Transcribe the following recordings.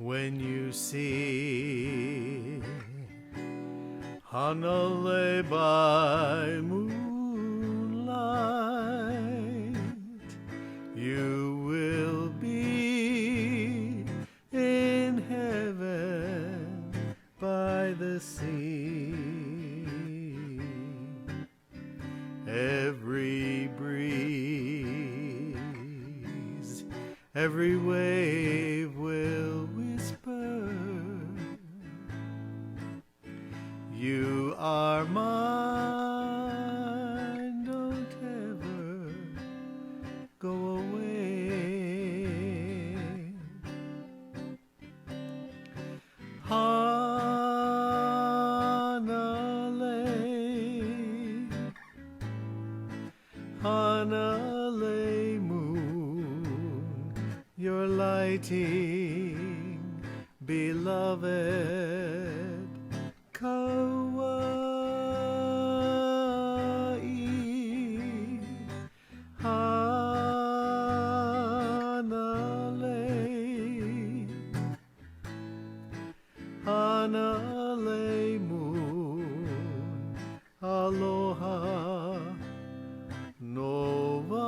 When you see Hanalei by moonlight, you will be in heaven by the sea. Every breeze, every wave will whisper, you are mine, don't ever go away. Hanalei, Hanalei Moon, you're lighting, beloved Kaua'i. Hanalei, Hanalei Moon, aloha nova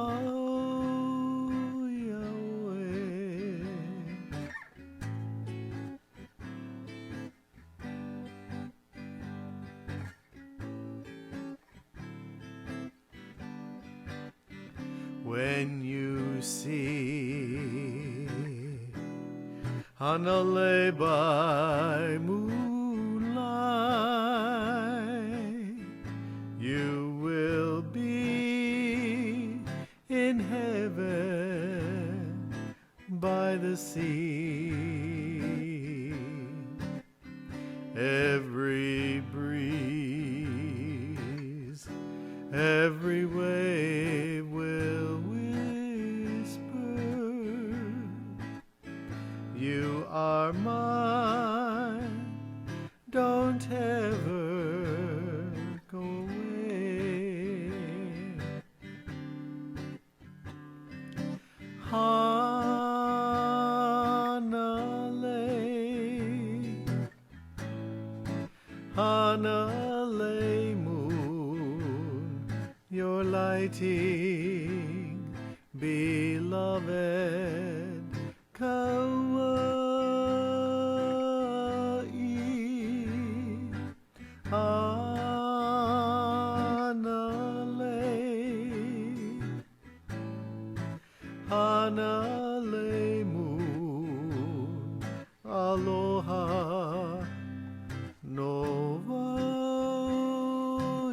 Yahweh. When you see Hanalei by moonlight, you will be in heaven by the sea. Every breeze, every wave will whisper, you are mine, don't ever go away. Hanalei, Hanalei Moon, you're lighting, beloved Kaua'i. Hanalei, Hanalei Moon, aloha nova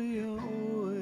Yahweh.